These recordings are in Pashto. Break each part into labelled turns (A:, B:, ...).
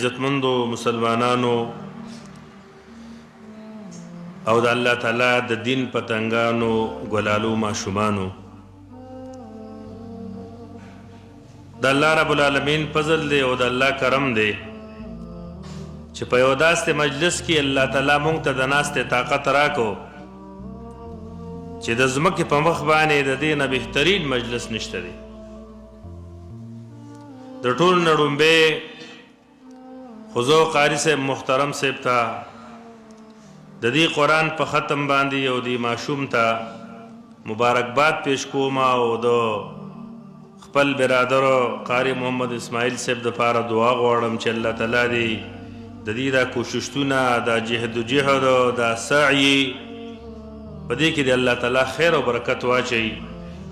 A: عزتمندو مسلمانانو او د الله تعالی د دین پتنګانو ګلالو ماشومانو، د الله رب العالمین فضل دی او د الله کرم دی چې په یو داسې مجلس کې الله تعالی مونږ ته د ناستې طاقت راکو چې د ځمکې په مخ باندې د دې نه بهترین مجلس نشته دی. د ټول نه ړومبې خضو قاري صاحب محترم صاحب ته د دې قرآن په ختم باندې یو دې ماشوم ته مبارکباد پیش کوم او د خپل برادر قاری محمد اسماعیل صاحب د پاره دعا غواړم چې الله تعالی دې د دې دا کوششونه دا جهد او دا سعی په دې کې د الله تعالی خیر او برکت واچي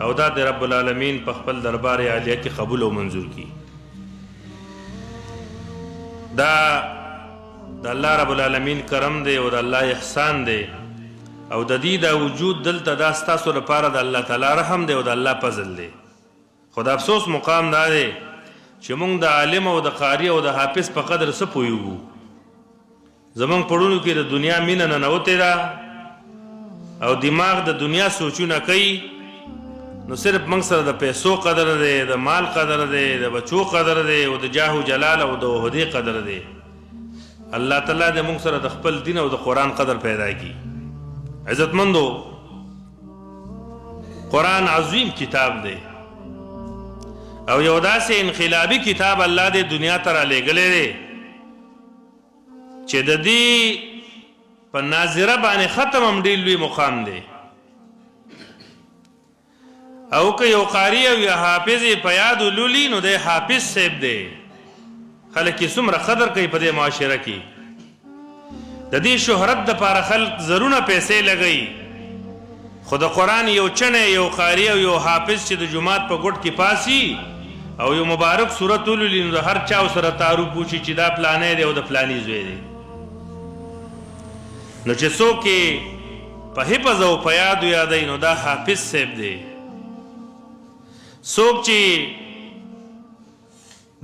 A: او دا د رب العالمین په خپل دربار عالیه کې قبول او منظور کړي. دا د الله رب العالمین کرم دی او د الله احسان دی او د دې دا وجود دلته دا ستاسو لپاره د الله تعالی رحم دی او د الله فضل دی. خو د افسوس مقام دا دی چې موږ د عالم او د قاری او د حافظ په قدر څه پوهیږو. زموږ پړونو کې د دنیا مینه ننوتې ده او دماغ د دنیا سوچونه کوي، نو صرف موږ سره د پیسو قدر دی، د مال قدر دی، د بچو قدر دی او د جاه و جلال او د عهدې قدر دی. الله تعالی دې موږ سره د خپل دین او د قرآن قدر پیدا کړي. عزتمندو، قرآن عظیم کتاب دی او یو داسې انقلابي کتاب الله دې دنیا ته رالیږلی دی چې د دې په ناظره باندې ختم هم ډېر لوی مقام دی. او که یو قاري او یا حافظ یې په یاد ولولي نو دی حافظ صاحب دی. خلک یې څومره قدر کوي په دې معاشره کې. د دې شهرت دپاره خلک زرونه پیسې لګوي، خو د قرآن یو چنی یو قاري او یو حافظ چې د جومات په ګوټ کې پاسي او یو مبارک صورت ولولي نو د هر چا سره تعارف وشي چې دا پلانی دی او د فلاني زوی دی. نو چې څوک یې په حفظ او په یادو یادوي نو دا حافظ صاحب دی. څوک چې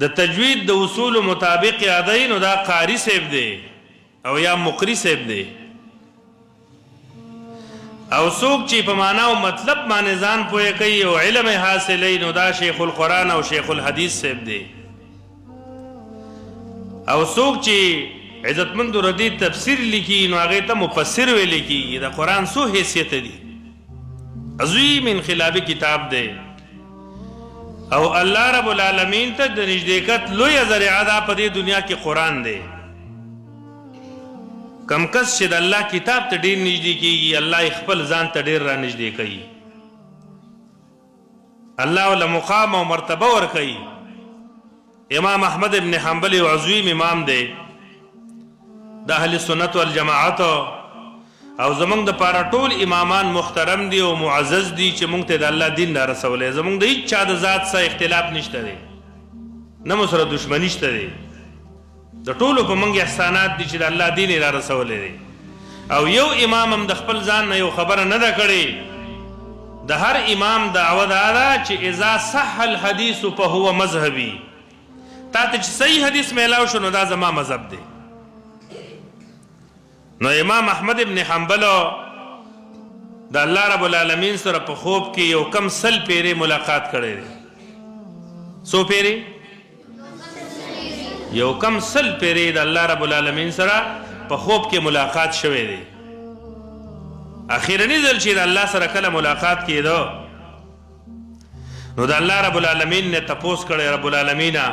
A: د تجوید د اصولو مطابق یادوي نو دا قاری صاحب دی او یا مقری صاحب دی. او څوک چې په معنا او مطلب باندې ځان پوهه کوي او علم حاصلوي نو دا شیخ القرآن او شیخ الحدیث صاحب دی. او څوک چې عزتمند ردی تفسیر لیکي نو هغې ته مفسر ویل کېږي. د قرآن څو حیثیت دي، عظیم انقلابي کتاب دی او الله رب العالمین ته د نږدېکت لویه ذریعه ده په دې دنیا کې قرآن دی. کم کس چې د الله کتاب ته ډېر نږدې کېږي الله یې خپل ځان ته ډېر را نږدې کوي. الله له مقام او مرتبه ورکوي. امام احمد ابن حنبل یو عظیم امام دی د اهل سنت والجماعت او زمونږ د پاره ټول امامان محترم دي او معزز دي چې مونږ ته د الله دین را رسولی. زمونږ د هیڅ چا د ذات سره اختلاف نشته دی، نه مو سره دشمني شته دی. د ټولو په مونږ احسانات دي چې د الله دین را رسولی دی. او یو امام هم د خپل ځان نه یو خبره نه ده کړې. د هر امام دعوه دا ده چې اذا صح الحدیث فهو مذهبي. تا ته چې صحیح حدیث میلاو شو نو دا زما مذهب دی. نو امام احمد ابن حنبل د الله رب العالمین سره په خوب کې یو کم سل پیرې ملاقات کړی دی. څو پیرې؟ یو کم سل پیرې د الله رب العالمین سره په خوب کې ملاقات شوی دی. اخیرنی ځل چې د الله سره کله ملاقات کېده نو د الله رب العالمین نه تپوس کړی، رب العالمینه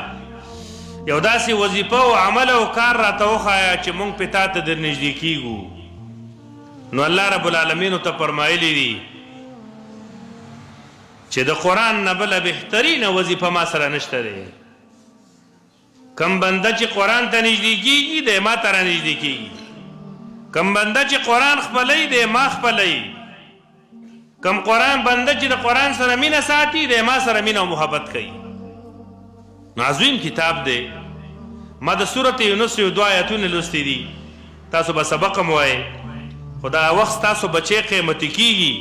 A: یو داسې وظیفه او عمل او کار راته وښایه چې موږ پې تا ته در نږدې کېږو. نو الله رب العالمین ورته فرمایلي دي چې د قرآن نه بله بهترینه وظیفه ما سره نشته دی. کم بنده چې قرآن ته نږدې کېږي دی ما ته را نږدې کېږي. کم بنده چې قرآن خپلوي دی ما خپلوي. کم قرآن بنده چې د قرآن سره مینه ساتي دی ما سره مینه او محبت کوي. عظیم کتاب دی. ما د سورت یونس یو 2 آیتونه لوستي دي، تاسو به سبق هم وایئ، خو دا وخت ستاسو بچی قیمتي کېږي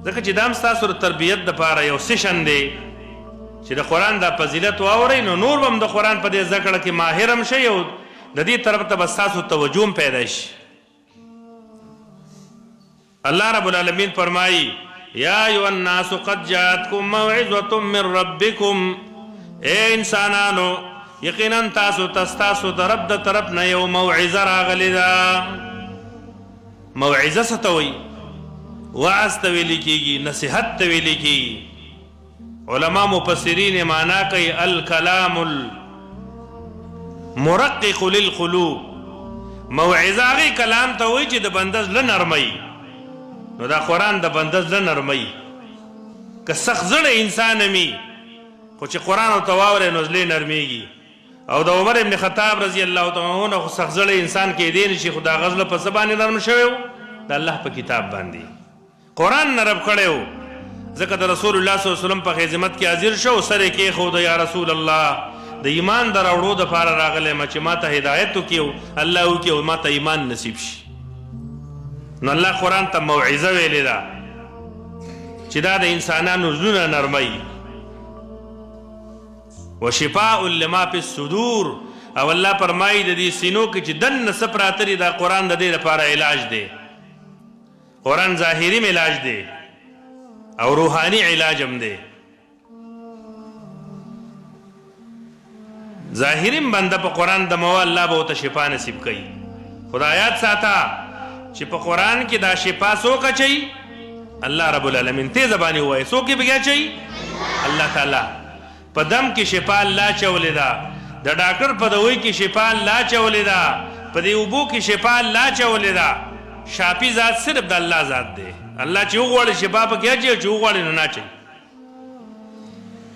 A: ځکه چې دا هم ستاسو د تربیت دپاره یو سیشن دی چې د قرآن دا فضیلت واورئ نو نور به هم د قرآن په دې زده کړه کې ماهر هم شئ او د دې طرف ته به ستاسو توجه هم پیدا شي. الله رب العالمین فرمایي یا ایها الناس قد جاءتکم موعظة من ربکم، اے انسانانو یقینا تاسو ستاسو د رب د طرف نه یو موعظه راغلې ده. موعظه څه ته وایي؟ وعظ ته ویلې کېږي، نصیحت ته ویلې کېږي. علما مفسرین معنا کوي الکلام المرقق للقلوب. موعظه هغې کلام ته وایي چې د بنده زړه نرموي. نو دا قرآن د بنده زړه نرموي. که سخت زړه انسان وي خو چې قرآن ورته واورئ نو زړه نرمېږي. او د عمر ابن خطاب رضی الله تعالی عنه خو سخت زړه انسان کېدی نه شي، خو د هغه زړه په څه باندې نرم شوی و؟ د الله په کتاب باندې. قرآن نرم کړی و، ځکه د رسول الله صلی الله علیه وسلم په خدمت کې حاضر شو، سر یې کېښود یا رسول الله د ایمان د راوړو دپاره راغلی یم چې ما ته هدایت وکړي او الله وکړي او ما ته ایمان نصیب شي. نو الله قرآن ته موعظه ویلې ده چې دا د انسانانو زړونه نرموي. وشفاء لما فی الصدور، او الله فرمایي د دې سینو کې چې دننه څه پراته دي دا قرآن د دې لپاره علاج دی. قرآن ظاهري علاج دی او روحاني علاج هم دی. ظاهري بنده په قرآن دموه الله به ورته شفا نصیب کوي. خدا یاد ساته چې په قرآن کې دا شفا څوک اچوي؟ الله رب العالمین. تیزه باندې ووایي څوک یې پکې اچوي؟ الله تعالی. په دم کې شفا الله چولې ده، د ډاکټر په دوی کې شفا الله چولې ده، په دې اوبو کې شفا الله چولې ده. شافي ذات صرف د الله ذات دی. الله چې وغواړي شفا پکې اچوي، چې وغواړي نو نه اچوي.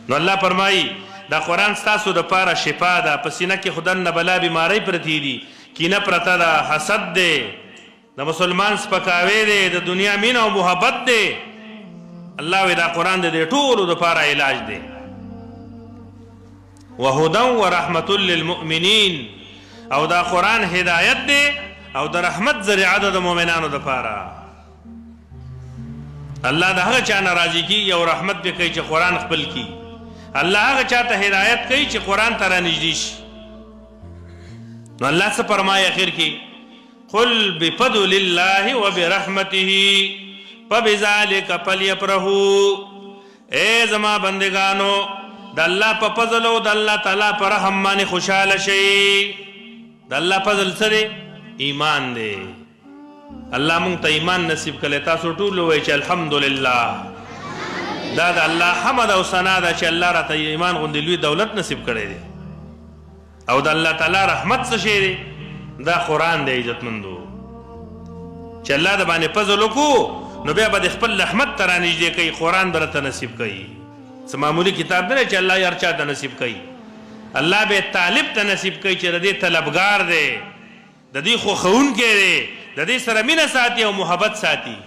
A: نو الله فرمایي دا قرآن ستاسو دپاره شفا ده. په سینه کې خو دننه بلا بیمارۍ پرتې دي، کینه پرته ده، حسد دی، د مسلمان سپکاوی دی، د دنیا مینه او محبت دی. الله وی دا قرآن د دې ټولو دپاره علاج دی. وهدى ورحمة للمؤمنین، او دا قرآن هدایت دی او د رحمت ذریعه ده د مؤمنانو دپاره. الله د هغه چا نه راضي کېږي او رحمت پې کوي چې قرآن خپل کي. الله هغه چا ته هدایت کوي چې قرآن ته رانږدې شي. نو الله څه فرمایي اخر کې؟ قل بفضل الله وبرحمته فبذلك فليفرحوا. اے زما بندگانو د الله په فضل او د الله تعالی په رحم باندې خوشحاله شئ. د الله فضل څه دی؟ ایمان دی. الله مونږ ته ایمان نصیب کړی. تاسو ټول ووایئ چې الحمدلله. دا د الله حمد او ثنا ده چې الله راته ایمان غوندې لوی دولت نصیب کړی دی. او د الله تعالی رحمت څه شی دی؟ دا قرآن دی عزتمندو. چې الله د باندې فضل وکړو نو بیا به د خپل رحمت ته رانږدې کوي، قرآن به راته نصیب کوي. څه معمولي کتاب نه دی چې الله هر چا ته نصیب کوي. الله به طالب ته نصیب کوي چې د دې طلبګار دی، د دې خوښونکی دی، د دې سره مینه ساتي او محبت ساتي.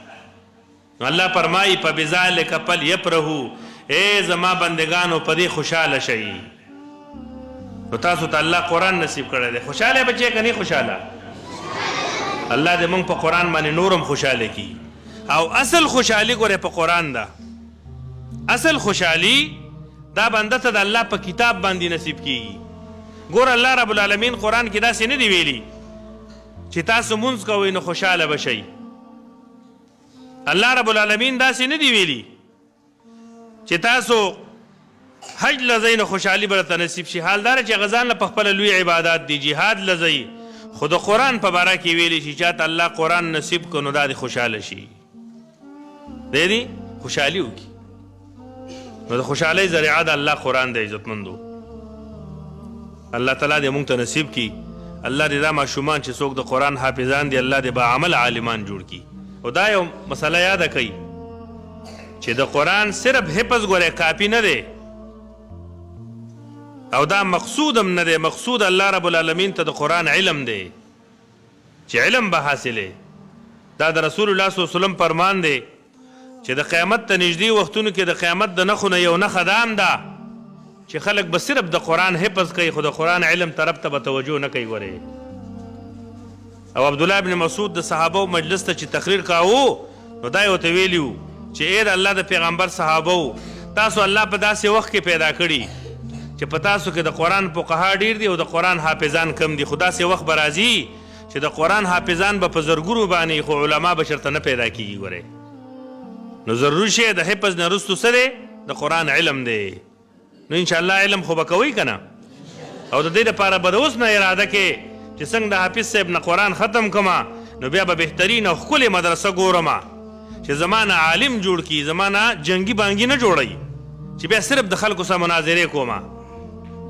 A: نو الله فرمایي فبذلک فلیفرحوا. اے زما بندگانو په دې خوشحاله شئ. نو تاسو ته الله قرآن نصیب کړی دی. خوشحاله بچی که نه خوشحاله؟ الله دې موږ په قرآن باندې نورم خوشحاله کي. او اصل خوشحالي ګوره په قرآن ده. اصل خوشحالي دا بنده ته د الله په کتاب باندې نصیب کیږي. ګوره الله رب العالمین قرآن کې داسې نه دی ویلي چې تاسو مونځ کوئ نو خوشحاله به شئ. الله رب العالمین داسې نه دی ویلي چې تاسو حج لځئ نو خوشحالي به درته نصیب شي. حال دا چې هغه ځان له په خپله لوی عبادات دي. جهاد لځئ خو د قرآن په باره کې ویلي چې چاته الله قرآن نصیب کړو نو دا دې خوشحاله شي، دی دې خوشحالي وکړي. نو د خوشحالۍ ذریعه د الله قرآن دی عزتمندو. الله تعالی دې موږ ته نصیب کړي. الله دې دا ماشومان چې څوک د قرآن حافظان دي الله دې با عمل عالمان جوړ کړي. او دا یو مسله یاده کوي چې د قرآن صرف حفظ ګوره کافي نه دی او دا مقصود هم نه دی. مقصود الله رب العالمین ته د قرآن علم دی چې علم به حاصلې. دا د رسول الله صلی الله علیه وسلم فرمان دی چې د قیامت ته نږدې وختونو کې د قیامت د نښو نه یو نښه دا هم ده چې خلک به صرف د قرآن حفظ کوي خو د قرآن علم طرف ته به توجه نه کوي. ګورې او عبدالله ابن مسعود د صحابو مجلس ته چې تقریر کاوه نو دا یې ورته ویلي وو چې ای د الله د پیغمبر صحابو تاسو الله په داسې وخت کې پیدا کړي چې په تاسو کې د قرآن فقها ډېر دي او د قرآن حافظان کم دي، خو داسې وخت به راځي چې د قرآن حافظان به په زرګونو باندې، خو علما به چېرته نه پیدا کېږي. ګورئ نو ضروري شی د حفظ نه وروستو څه دی؟ د قرآن علم دی. نو انشاءالله علم خو به کوئ که نه؟ او د دې دپاره به د اوس نه اراده کې چې څنګه د حافظ صاحب نه قرآن ختم کړمه نو بیا به بهترین او ښکلې مدرسه ګورمه چې زما نه عالم جوړ کړي، زما نه جنګي بانګي نه جوړوي چې بیا صرف د خلکو سره مناظرې کومه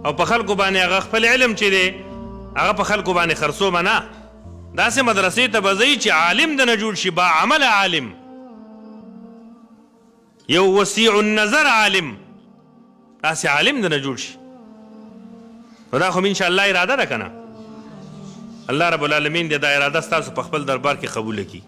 A: او په خلکو باندې هغه خپل علم چې دی هغه په خلکو باندې خرڅومه نه. داسې مدرسې ته به ځئ چې عالم د نه جوړ شي، با عمل عالم، یو وسیع النظر عالم، داسې عالم د نه جوړ شي. نو دا خو م انشاءالله اراده ده که نه؟ الله رب العالمین دې دا اراده ستاسو په خپل دربار کې قبوله کړي.